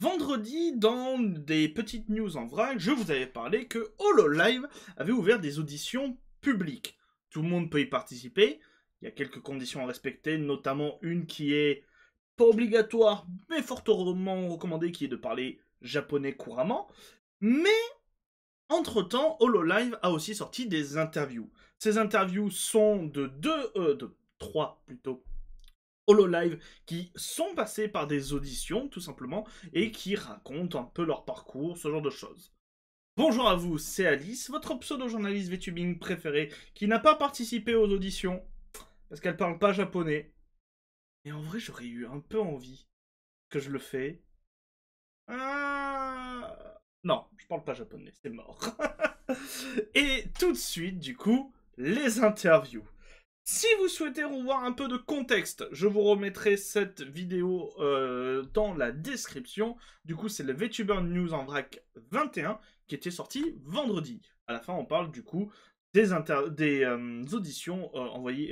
Vendredi, dans des petites news en vrac, je vous avais parlé que HoloLive avait ouvert des auditions publiques. Tout le monde peut y participer. Il y a quelques conditions à respecter, notamment une qui est pas obligatoire, mais fortement recommandée, qui est de parler japonais couramment. Mais, entre-temps, HoloLive a aussi sorti des interviews. Ces interviews sont de trois plutôt, HoloLive qui sont passés par des auditions, tout simplement, et qui racontent un peu leur parcours, ce genre de choses. Bonjour à vous, c'est Alice, votre pseudo-journaliste VTubing préféré, qui n'a pas participé aux auditions, parce qu'elle parle pas japonais. Et en vrai, j'aurais eu un peu envie que je le fais. Non, je parle pas japonais, c'est mort. Et tout de suite, du coup, les interviews. Si vous souhaitez revoir un peu de contexte, je vous remettrai cette vidéo dans la description. Du coup, c'est le VTuber News en vrac 21 qui était sorti vendredi. À la fin, on parle du coup des auditions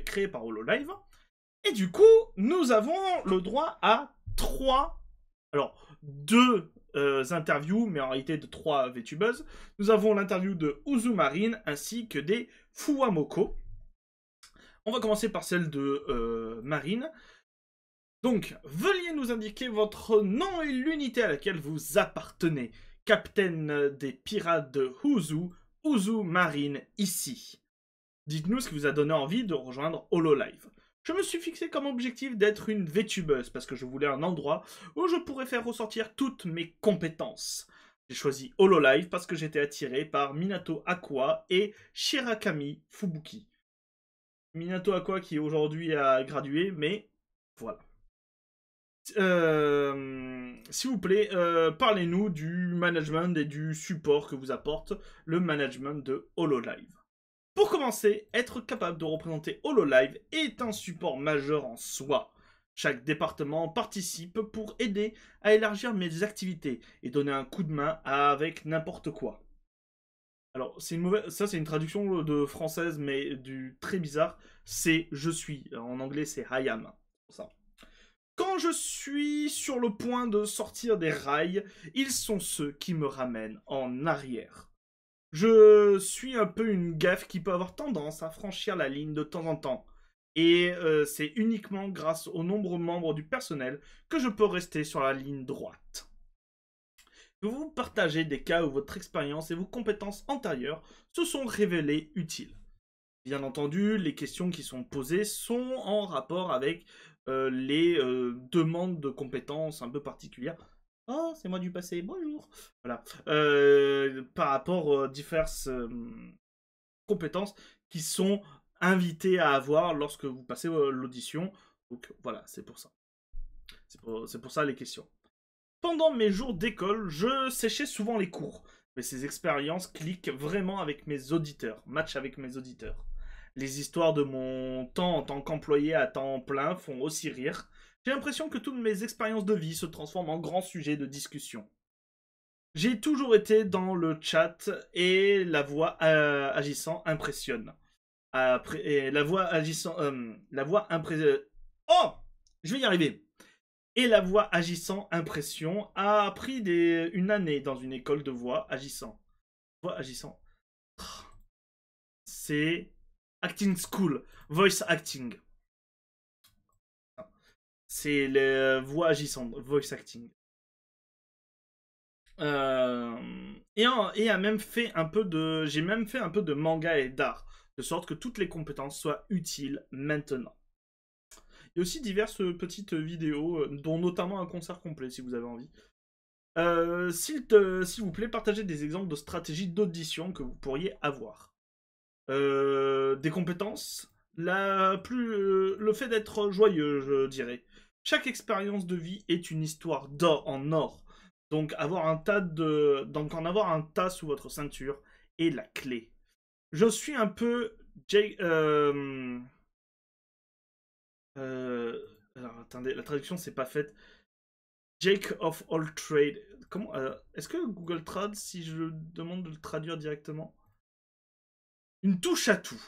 créées par HoloLive. Et du coup, nous avons le droit à deux interviews, mais en réalité de trois VTubers. Nous avons l'interview de Uzumarine ainsi que des Fuwamoko. On va commencer par celle de Marine. Donc, veuillez nous indiquer votre nom et l'unité à laquelle vous appartenez. Capitaine des pirates de Uzu Marine ici. Dites-nous ce qui vous a donné envie de rejoindre HoloLive. Je me suis fixé comme objectif d'être une VTubeuse parce que je voulais un endroit où je pourrais faire ressortir toutes mes compétences. J'ai choisi HoloLive parce que j'étais attiré par Minato Aqua et Shirakami Fubuki. Minato Aqua qui aujourd'hui a gradué, mais voilà. S'il vous plaît, parlez-nous du management et du support que vous apporte le management de HoloLive. Pour commencer, être capable de représenter HoloLive est un support majeur en soi. Chaque département participe pour aider à élargir mes activités et donner un coup de main avec n'importe quoi. Alors, ça c'est une traduction de française, mais du très bizarre. C'est je suis. En anglais, c'est I am. Ça. Quand je suis sur le point de sortir des rails, ils sont ceux qui me ramènent en arrière. Je suis un peu une gaffe qui peut avoir tendance à franchir la ligne de temps en temps. Et c'est uniquement grâce aux nombreux membres du personnel que je peux rester sur la ligne droite. Vous partagez des cas où votre expérience et vos compétences antérieures se sont révélées utiles. Bien entendu, les questions qui sont posées sont en rapport avec les demandes de compétences un peu particulières. Oh, c'est moi du passé, bonjour. Voilà. Par rapport aux diverses compétences qui sont invitées à avoir lorsque vous passez l'audition. Donc voilà, c'est pour ça. C'est pour ça les questions. Pendant mes jours d'école, je séchais souvent les cours, mais ces expériences cliquent vraiment avec mes auditeurs, matchent avec mes auditeurs. Les histoires de mon temps en tant qu'employé à temps plein font aussi rire. J'ai l'impression que toutes mes expériences de vie se transforment en grands sujets de discussion. J'ai toujours été dans le chat et la voix agissant impressionne. Et la voix agissant... la voix impressionne... Oh, je vais y arriver. Et la voix agissant impression a pris une année dans une école de voix agissant. Voix agissant. C'est acting school, voice acting. C'est les voix agissantes, voice acting. Et a même fait un peu de, j'ai même fait un peu de manga et d'art, de sorte que toutes les compétences soient utiles maintenant. Il y a aussi diverses petites vidéos, dont notamment un concert complet si vous avez envie. S'il vous plaît, partagez des exemples de stratégies d'audition que vous pourriez avoir. Des compétences, le fait d'être joyeux, je dirais. Chaque expérience de vie est une histoire d'or en or. Donc en avoir un tas sous votre ceinture est la clé. Je suis un peu alors attendez, la traduction c'est pas faite. Jake of all trade. Comment est-ce que Google Trad, si je demande de le traduire directement, une touche à tout.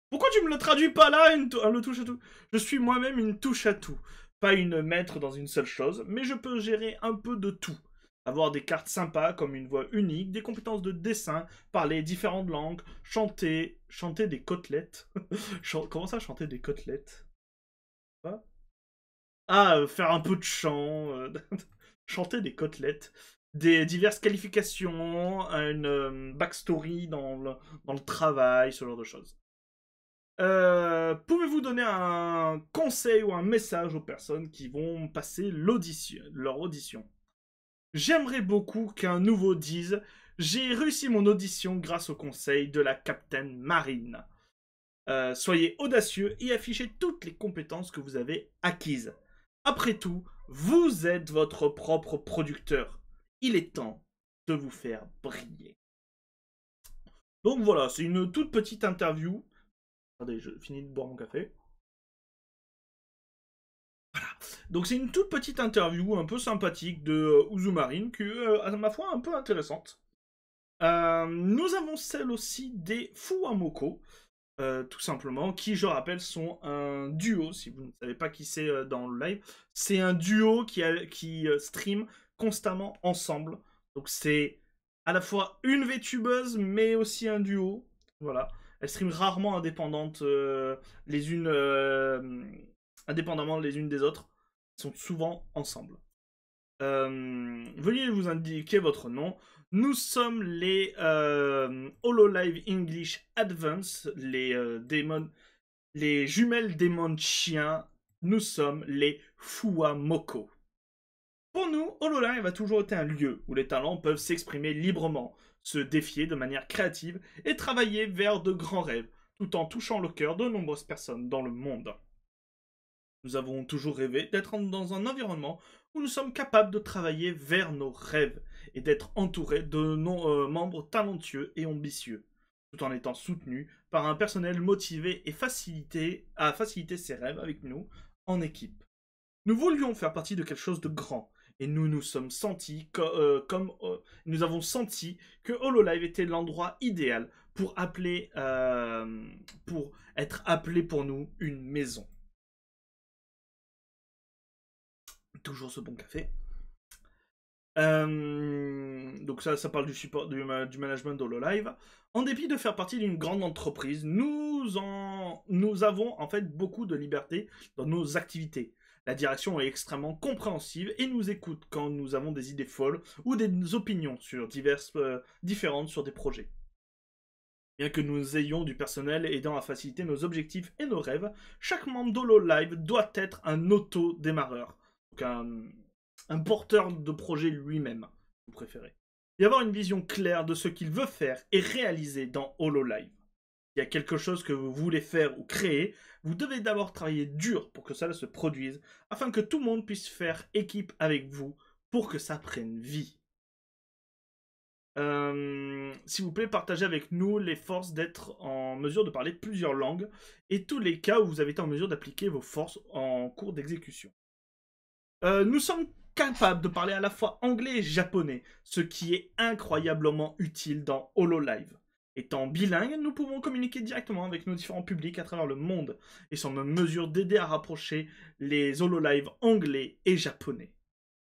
Pourquoi tu me le traduis pas là, le touche à tout? Je suis moi-même une touche à tout. pas une maître dans une seule chose, mais je peux gérer un peu de tout. Avoir des cartes sympas comme une voix unique, des compétences de dessin, parler différentes langues, chanter des côtelettes. Comment ça, chanter des côtelettes? Quoi? Ah, faire un peu de chant, chanter des côtelettes, des diverses qualifications, une backstory dans le travail, ce genre de choses. Pouvez-vous donner un conseil ou un message aux personnes qui vont passer leur audition? J'aimerais beaucoup qu'un nouveau dise j'ai réussi mon audition grâce au conseil de la Capitaine Marine. Soyez audacieux et affichez toutes les compétences que vous avez acquises. Après tout, vous êtes votre propre producteur. Il est temps de vous faire briller. Donc voilà, c'est une toute petite interview. Attendez, je finis de boire mon café. Voilà. Donc c'est une toute petite interview un peu sympathique de Uzumarine qui est, à ma foi, un peu intéressante. Nous avons celle aussi des Fuwamoko, tout simplement, qui, je rappelle, sont un duo, si vous ne savez pas qui c'est dans le live, c'est un duo qui stream constamment ensemble. Donc c'est à la fois une VTubeuse, mais aussi un duo. Voilà. Elles streament rarement indépendantes les unes, indépendamment les unes des autres. Elles sont souvent ensemble. Veuillez vous indiquer votre nom. Nous sommes les HoloLive English Advance, les jumelles démons chiens. Nous sommes les Fuwamoko. Pour nous, HoloLive a toujours été un lieu où les talents peuvent s'exprimer librement, se défier de manière créative et travailler vers de grands rêves, tout en touchant le cœur de nombreuses personnes dans le monde. Nous avons toujours rêvé d'être dans un environnement où nous sommes capables de travailler vers nos rêves et d'être entourés de membres talentueux et ambitieux, tout en étant soutenus par un personnel motivé et à faciliter ses rêves avec nous en équipe. Nous voulions faire partie de quelque chose de grand et nous nous sommes sentis nous avons senti que HoloLive était l'endroit idéal pour pour être appelé pour nous une maison. Toujours ce bon café. Donc ça parle du support du management d'HoloLive. En dépit de faire partie d'une grande entreprise, nous avons en fait beaucoup de liberté dans nos activités. La direction est extrêmement compréhensive et nous écoute quand nous avons des idées folles ou des opinions sur différentes sur des projets. Bien que nous ayons du personnel aidant à faciliter nos objectifs et nos rêves, chaque membre d'HoloLive doit être un auto-démarreur. Donc un porteur de projet lui-même, si vous préférez. Y avoir une vision claire de ce qu'il veut faire et réaliser dans HoloLive. Il y a quelque chose que vous voulez faire ou créer, vous devez d'abord travailler dur pour que cela se produise, afin que tout le monde puisse faire équipe avec vous pour que ça prenne vie. S'il vous plaît, partagez avec nous les forces d'être en mesure de parler plusieurs langues et tous les cas où vous avez été en mesure d'appliquer vos forces en cours d'exécution. Nous sommes capables de parler à la fois anglais et japonais, ce qui est incroyablement utile dans HoloLive. Étant bilingues, nous pouvons communiquer directement avec nos différents publics à travers le monde et sommes en mesure d'aider à rapprocher les HoloLive anglais et japonais.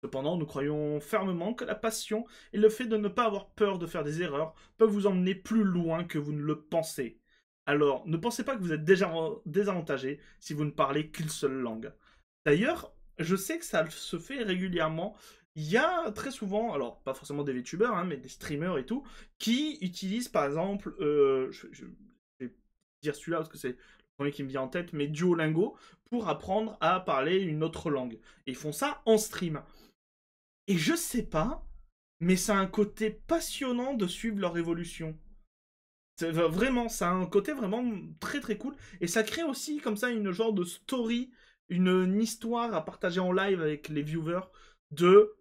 Cependant, nous croyons fermement que la passion et le fait de ne pas avoir peur de faire des erreurs peuvent vous emmener plus loin que vous ne le pensez. Alors, ne pensez pas que vous êtes déjà désavantagé si vous ne parlez qu'une seule langue. D'ailleurs, je sais que ça se fait régulièrement. Il y a très souvent, alors pas forcément des VTubers, mais des streamers et tout, qui utilisent par exemple, je vais dire celui-là parce que c'est le premier qui me vient en tête, mais Duolingo, pour apprendre à parler une autre langue. Et ils font ça en stream. Et je sais pas, mais ça a un côté passionnant de suivre leur évolution. Vraiment, ça a un côté vraiment très très cool. Et ça crée aussi comme ça une genre de story, une histoire à partager en live avec les viewers de...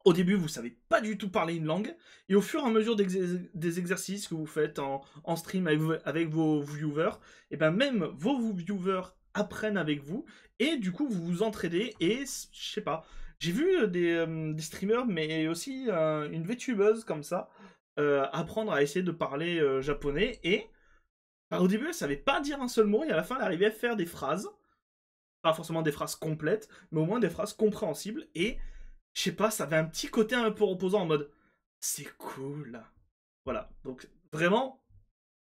Au début, vous savez pas du tout parler une langue, et au fur et à mesure des exercices que vous faites en stream avec vos viewers, et ben même vos viewers apprennent avec vous, et du coup vous vous entraidez, et je sais pas, j'ai vu des streamers, mais aussi une VTubeuse comme ça, apprendre à essayer de parler japonais, et bah, au début elle savait pas dire un seul mot, et à la fin elle arrivait à faire des phrases, Pas forcément des phrases complètes, mais au moins des phrases compréhensibles. Et, je sais pas, ça avait un petit côté un peu reposant en mode, c'est cool. Voilà, donc vraiment,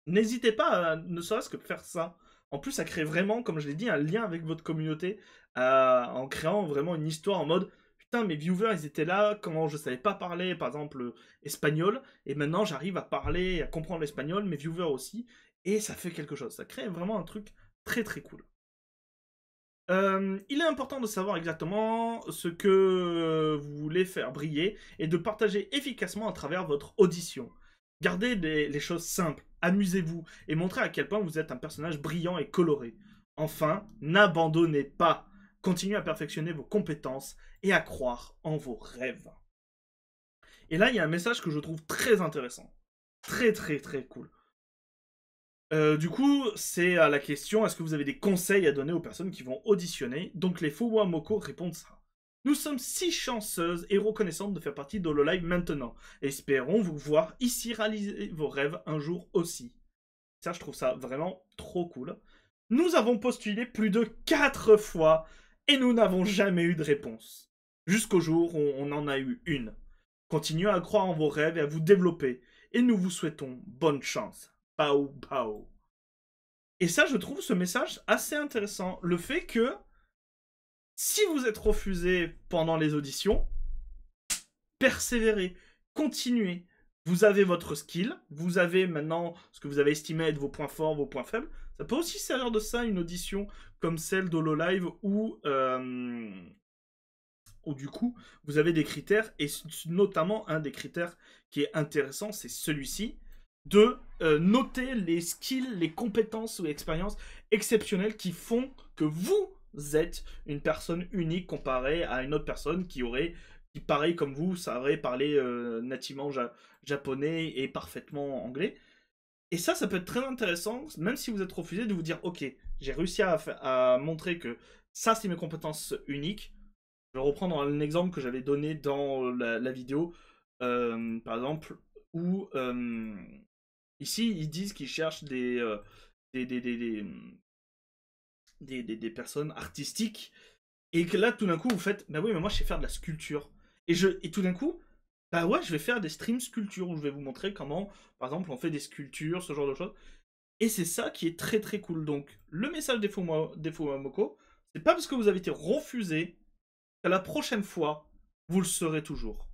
n'hésitez pas à ne serait-ce que faire ça. En plus, ça crée vraiment, comme je l'ai dit, un lien avec votre communauté en créant vraiment une histoire en mode putain, mes viewers, ils étaient là quand je savais pas parler, par exemple, espagnol, et maintenant j'arrive à parler, à comprendre l'espagnol, mes viewers aussi, et ça fait quelque chose. Ça crée vraiment un truc très très cool. Il est important de savoir exactement ce que vous voulez faire briller et de partager efficacement à travers votre audition. Gardez les choses simples, amusez-vous et montrez à quel point vous êtes un personnage brillant et coloré. Enfin, n'abandonnez pas. Continuez à perfectionner vos compétences et à croire en vos rêves. Et là, il y a un message que je trouve très intéressant. Très très très cool. Du coup, c'est à la question, est-ce que vous avez des conseils à donner aux personnes qui vont auditionner? Donc les Fuwa Moko répondent ça. Nous sommes si chanceuses et reconnaissantes de faire partie d'HoloLive maintenant. Espérons vous voir ici réaliser vos rêves un jour aussi. Ça, je trouve ça vraiment trop cool. Nous avons postulé plus de 4 fois et nous n'avons jamais eu de réponse. Jusqu'au jour où on en a eu une. Continuez à croire en vos rêves et à vous développer. Et nous vous souhaitons bonne chance. Pao pao. Et ça, je trouve ce message assez intéressant. Le fait que si vous êtes refusé pendant les auditions, persévérez, continuez. Vous avez votre skill, vous avez maintenant ce que vous avez estimé être vos points forts, vos points faibles. Ça peut aussi servir de ça, une audition comme celle d'HoloLive où du coup, vous avez des critères, et notamment un des critères qui est intéressant, c'est celui-ci, de noter les skills, les compétences ou expériences exceptionnelles qui font que vous êtes une personne unique comparée à une autre personne qui pareil comme vous, saurait parler nativement japonais et parfaitement anglais. Et ça peut être très intéressant, même si vous êtes refusé, de vous dire, ok, j'ai réussi à montrer que ça, c'est mes compétences uniques. Je vais reprendre un exemple que j'avais donné dans la vidéo, par exemple, où ici ils disent qu'ils cherchent des, des, des, des, des personnes artistiques, et que là tout d'un coup vous faites, bah oui, mais moi je sais faire de la sculpture. Et tout d'un coup, bah ouais, je vais faire des streams sculpture où je vais vous montrer comment, par exemple, on fait des sculptures, ce genre de choses. Et c'est ça qui est très très cool. Donc, le message des Fumamoko, c'est pas parce que vous avez été refusé qu'à la prochaine fois, vous le serez toujours.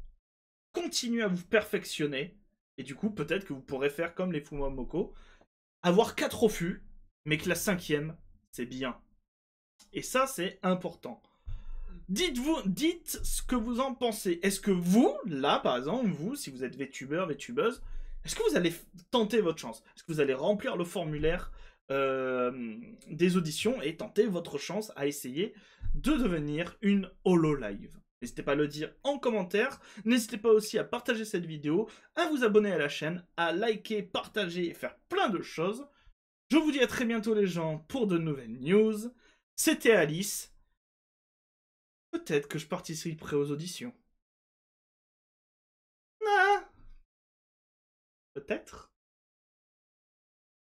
Continuez à vous perfectionner, et du coup, peut-être que vous pourrez faire comme les Fumamoko, avoir 4 refus, mais que la 5e, c'est bien. Et ça, c'est important. Dites ce que vous en pensez. Est-ce que vous, là, par exemple, vous, si vous êtes VTuber, VTubeuse, est-ce que vous allez tenter votre chance? Est-ce que vous allez remplir le formulaire des auditions et tenter votre chance à essayer de devenir une HoloLive? N'hésitez pas à le dire en commentaire. N'hésitez pas aussi à partager cette vidéo, à vous abonner à la chaîne, à liker, partager et faire plein de choses. Je vous dis à très bientôt les gens pour de nouvelles news. C'était Alice. Peut-être que je participerai aux auditions. Ah, peut-être.